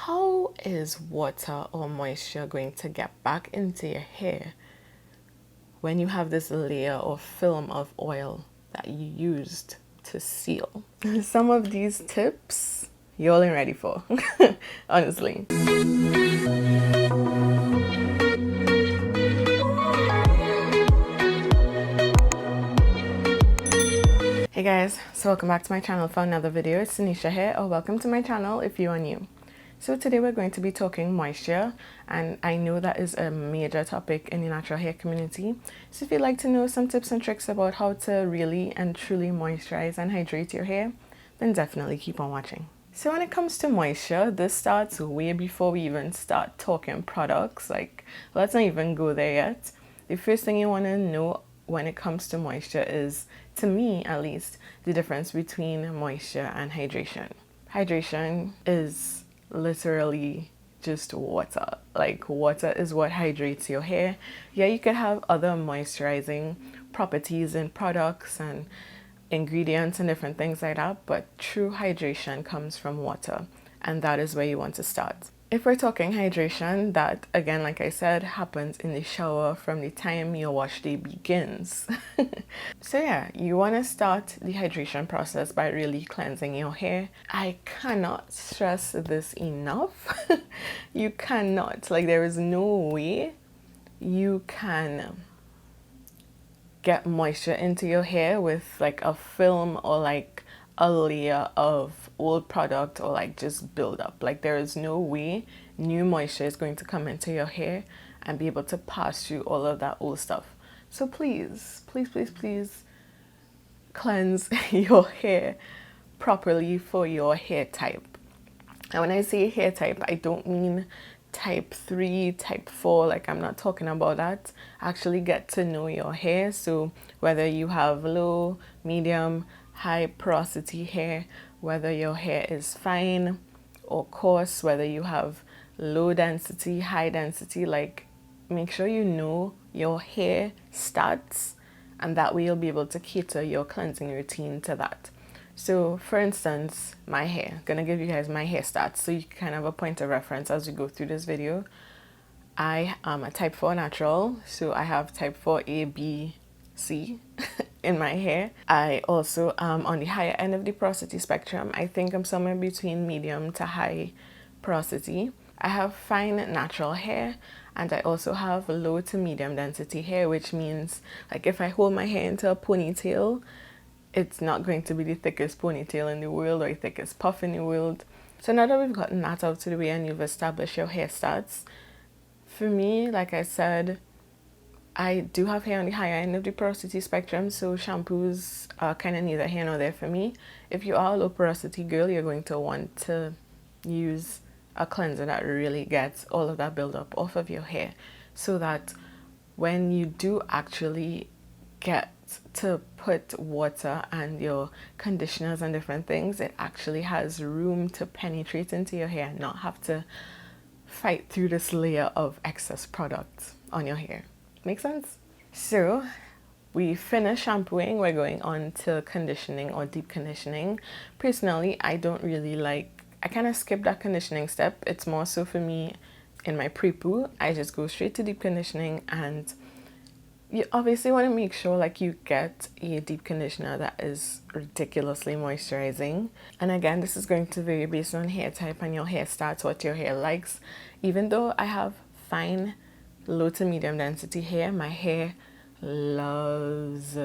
How is water or moisture going to get back into your hair when you have this layer or film of oil that you used to seal? Some of these tips y'all ain't ready for, honestly. Hey guys, so welcome back to my channel for another video. It's Tanisha here, or welcome to my channel if you are new. So today we're going to be talking moisture, and I know that is a major topic in the natural hair community. So if you'd like to know some tips and tricks about how to really and truly moisturize and hydrate your hair, then definitely keep on watching. So when it comes to moisture, this starts way before we even start talking products. Like, let's not even go there yet. The first thing you want to know when it comes to moisture is, to me at least, the difference between moisture and hydration. Hydration is literally just water. Like, water is what hydrates your hair. Yeah, you could have other moisturizing properties in products and ingredients and different things like that, but true hydration comes from water, and that is where you want to start. If we're talking hydration, that again, like I said, happens in the shower from the time your wash day begins. So yeah, you want to start the hydration process by really cleansing your hair. I cannot stress this enough. You cannot, like, there is no way you can get moisture into your hair with like a film or like a layer of old product, or like just build up. Like, there is no way new moisture is going to come into your hair and be able to pass through all of that old stuff. So please, please, please, please cleanse your hair properly for your hair type. And when I say hair type, I don't mean type 3, type 4, like, I'm not talking about that. Actually get to know your hair. So whether you have low, medium, high porosity hair, whether your hair is fine or coarse, whether you have low density, high density, like, make sure you know your hair stats, and that way you'll be able to cater your cleansing routine to that. So for instance, my hair, gonna give you guys my hair stats so you can kind of have a point of reference as we go through this video. I am a type 4 natural, so I have type 4 A, B, C in my hair. I also am on the higher end of the porosity spectrum. I think I'm somewhere between medium to high porosity. I have fine natural hair, and I also have low to medium density hair, which means, like, if I hold my hair into a ponytail, it's not going to be the thickest ponytail in the world or the thickest puff in the world. So now that we've gotten that out of the way and you've established your hair stats, for me, like I said, I do have hair on the higher end of the porosity spectrum, so shampoos are kind of neither here nor there for me. If you are a low porosity girl, you're going to want to use a cleanser that really gets all of that buildup off of your hair, so that when you do actually get to put water and your conditioners and different things, it actually has room to penetrate into your hair and not have to fight through this layer of excess product on your hair. Make sense? So we finish shampooing, we're going on to conditioning or deep conditioning. Personally, I don't really like, I kind of skip that conditioning step. It's more so for me in my pre-poo, I just go straight to deep conditioning. And you obviously want to make sure, like, you get a deep conditioner that is ridiculously moisturizing. And again, this is going to vary based on hair type and your hair stats, what your hair likes. Even though I have fine low to medium density hair, my hair loves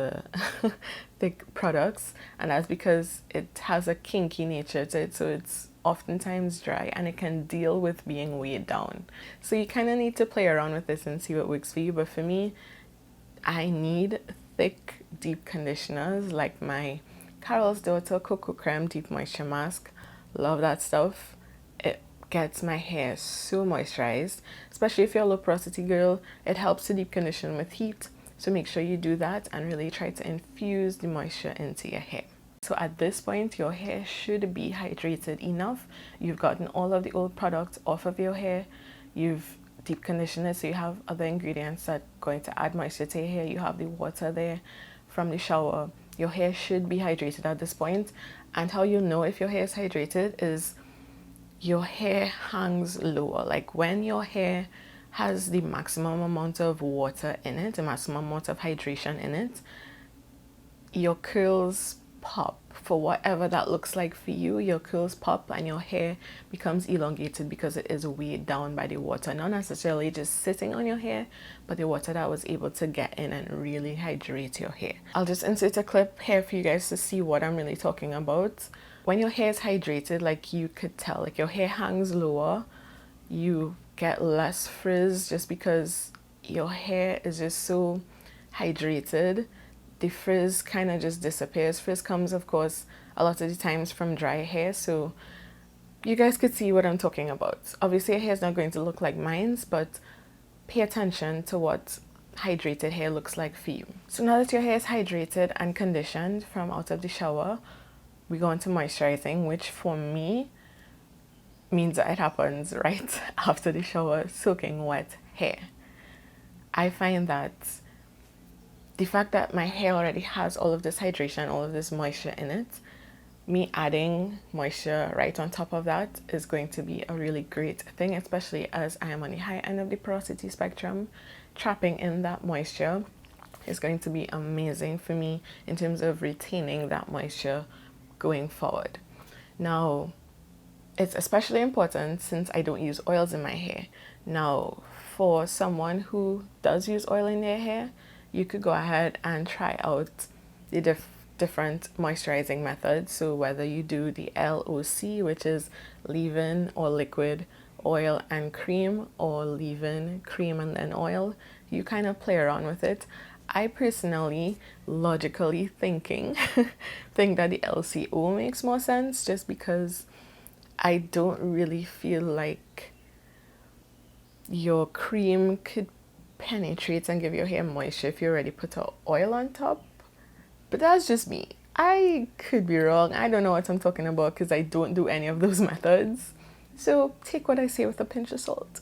thick products, and that's because it has a kinky nature to it, so it's oftentimes dry and it can deal with being weighed down. So you kind of need to play around with this and see what works for you. But for me, I need thick, deep conditioners, like my Carol's Daughter Cocoa Creme Deep Moisture Mask. Love that stuff. It gets my hair so moisturized, especially if you're a low porosity girl. It helps to deep condition with heat, so make sure you do that and really try to infuse the moisture into your hair. So at this point, your hair should be hydrated enough. You've gotten all of the old products off of your hair. You've deep conditioned it, so you have other ingredients that are going to add moisture to your hair. You have the water there from the shower. Your hair should be hydrated at this point. And how you'll know if your hair is hydrated is your hair hangs lower. Like when your hair has the maximum amount of water in it, the maximum amount of hydration in it, your curls pop. For whatever that looks like for you, your curls pop and your hair becomes elongated because it is weighed down by the water, not necessarily just sitting on your hair, but the water that was able to get in and really hydrate your hair. I'll just insert a clip here for you guys to see what I'm really talking about. When your hair is hydrated, like you could tell, like your hair hangs lower, you get less frizz just because your hair is just so hydrated. The frizz kind of just disappears. Frizz comes, of course, a lot of the times from dry hair, so you guys could see what I'm talking about. Obviously, your hair is not going to look like mine's, but pay attention to what hydrated hair looks like for you. So now that your hair is hydrated and conditioned from out of the shower, we go into moisturizing, which for me means that it happens right after the shower, soaking wet hair. I find that the fact that my hair already has all of this hydration, all of this moisture in it, me adding moisture right on top of that is going to be a really great thing, especially as I am on the high end of the porosity spectrum. Trapping in that moisture is going to be amazing for me in terms of retaining that moisture going forward. Now, it's especially important since I don't use oils in my hair. Now, for someone who does use oil in their hair, you could go ahead and try out the different moisturizing methods. So whether you do the LOC, which is leave-in or liquid, oil and cream, or leave-in, cream and then oil, you kind of play around with it. I personally, logically thinking, think that the LCO makes more sense just because I don't really feel like your cream could penetrate and give your hair moisture if you already put an oil on top. But that's just me. I could be wrong. I don't know what I'm talking about because I don't do any of those methods. So take what I say with a pinch of salt.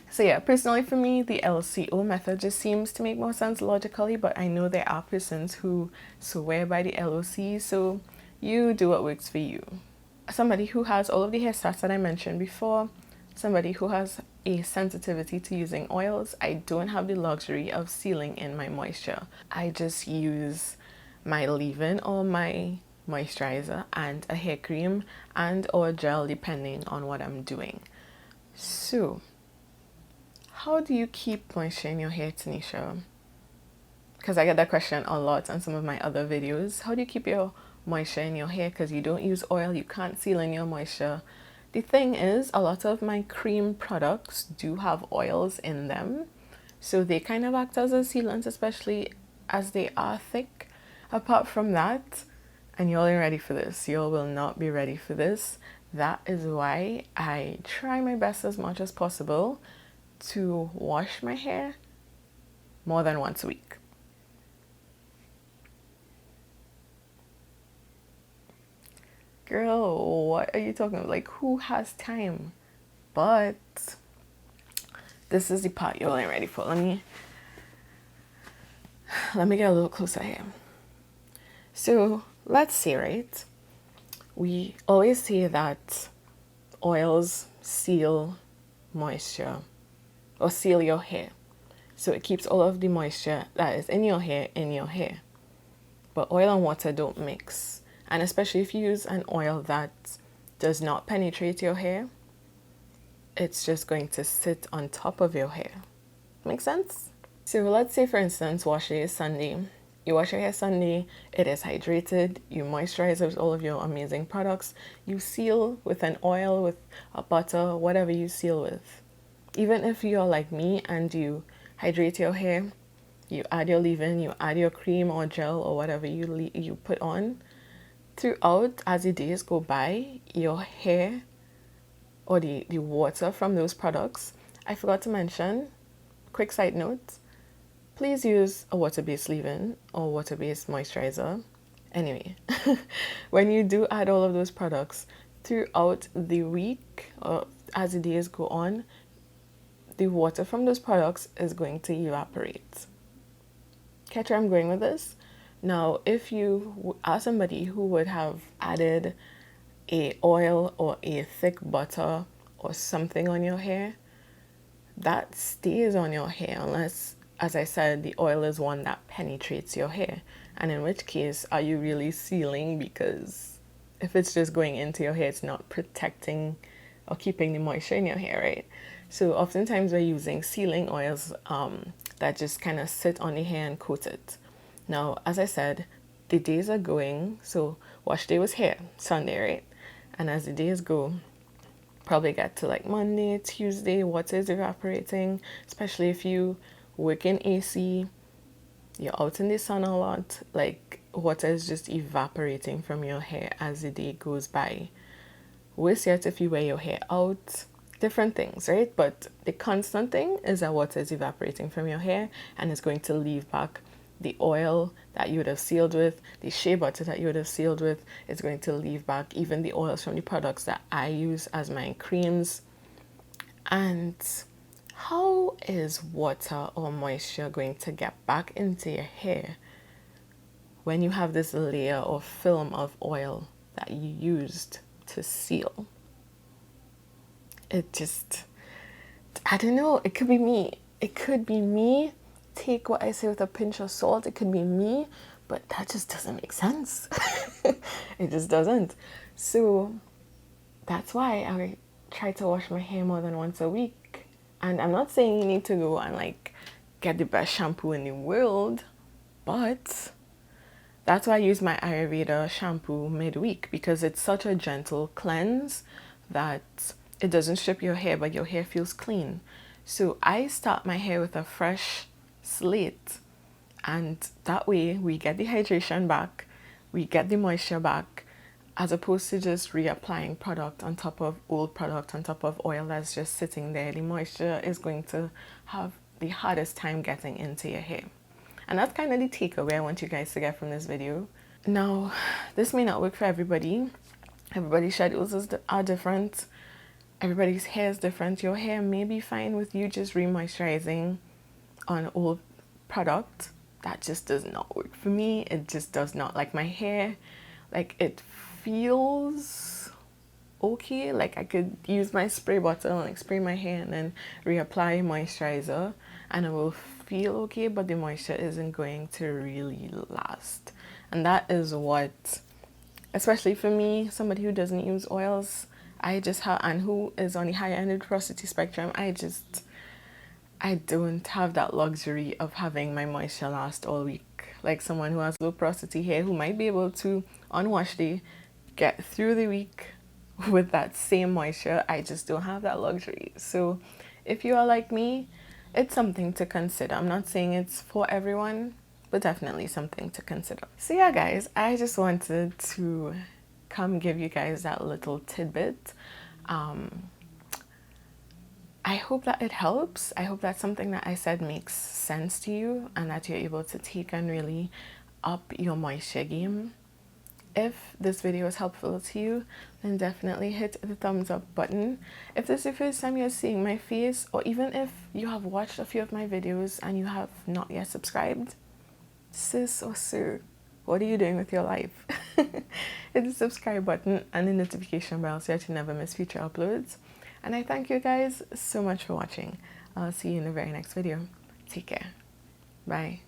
So yeah, personally for me, the LCO method just seems to make more sense logically, but I know there are persons who swear by the LOC, so you do what works for you. Somebody who has all of the hair stats that I mentioned before, somebody who has a sensitivity to using oils, I don't have the luxury of sealing in my moisture. I just use my leave-in or my moisturizer and a hair cream and or gel depending on what I'm doing. So, how do you keep moisture in your hair, Tanisha? Because I get that question a lot on some of my other videos. How do you keep your moisture in your hair? Because you don't use oil, you can't seal in your moisture. The thing is, a lot of my cream products do have oils in them, so they kind of act as a sealant, especially as they are thick. Apart from that, and y'all ain't ready for this, y'all will not be ready for this. That is why I try my best as much as possible to wash my hair more than once a week. Girl, what are you talking about? Like, who has time? But this is the part y'all ain't ready for. Let me get a little closer here. So let's see, right? We always say that oils seal moisture or seal your hair. So it keeps all of the moisture that is in your hair in your hair. But oil and water don't mix. And especially if you use an oil that does not penetrate your hair, it's just going to sit on top of your hair. Make sense? So let's say, for instance, wash your hair Sunday. You wash your hair Sunday, it is hydrated, you moisturize with all of your amazing products, you seal with an oil, with a butter, whatever you seal with. Even if you're like me and you hydrate your hair, you add your leave-in, you add your cream or gel or whatever you put on, throughout, as the days go by, your hair or the water from those products, I forgot to mention, quick side note, please use a water-based leave-in or water-based moisturizer. Anyway, when you do add all of those products throughout the week or as the days go on, the water from those products is going to evaporate. Catch where I'm going with this? Now, if you are somebody who would have added a oil or a thick butter or something on your hair, that stays on your hair unless, as I said, the oil is one that penetrates your hair. And in which case, are you really sealing? Because if it's just going into your hair, it's not protecting or keeping the moisture in your hair, right? So oftentimes we're using sealing oils that just kind of sit on the hair and coat it. Now, as I said, the days are going. So wash day was here, Sunday, right? And as the days go, probably get to like Monday, Tuesday, water is evaporating, especially if you work in AC, you're out in the sun a lot, like water is just evaporating from your hair as the day goes by. Worse yet, if you wear your hair out, different things, right? But the constant thing is that water is evaporating from your hair and it's going to leave back the oil that you would have sealed with, the shea butter that you would have sealed with. It's going to leave back even the oils from the products that I use as my creams. And how is water or moisture going to get back into your hair when you have this layer or film of oil that you used to seal? It just, I don't know, it could be me. It could be me. Take what I say with a pinch of salt. It could be me, but that just doesn't make sense. It just doesn't. So that's why I try to wash my hair more than once a week. And I'm not saying you need to go and like get the best shampoo in the world, but that's why I use my Ayurveda shampoo midweek, because it's such a gentle cleanse that it doesn't strip your hair, but your hair feels clean. So I start my hair with a fresh slate, and that way we get the hydration back, we get the moisture back, as opposed to just reapplying product on top of old product on top of oil that's just sitting there. The moisture is going to have the hardest time getting into your hair. And that's kind of the takeaway I want you guys to get from this video. Now, this may not work for everybody. Everybody's schedules are different. Everybody's hair is different. Your hair may be fine with you just re-moisturizing on old product. That just does not work for me. It just does not. Like my hair, like it feels okay. Like I could use my spray bottle and like spray my hair and then reapply moisturizer and it will feel okay, but the moisture isn't going to really last. And that is what, especially for me, somebody who doesn't use oils, I just have, and who is on the higher end of the porosity spectrum, I don't have that luxury of having my moisture last all week. Like someone who has low porosity hair who might be able to, on wash day, get through the week with that same moisture. I just don't have that luxury. So if you are like me, it's something to consider. I'm not saying it's for everyone, but definitely something to consider. So yeah, guys, I just wanted to come give you guys that little tidbit. I hope that it helps. I hope that something that I said makes sense to you and that you're able to take and really up your moisture game. If this video is helpful to you, then definitely hit the thumbs up button. If this is the first time you're seeing my face, or even if you have watched a few of my videos and you have not yet subscribed, sis or sir, what are you doing with your life? Hit the subscribe button and the notification bell so that you never miss future uploads. And I thank you guys so much for watching. I'll see you in the very next video. Take care. Bye.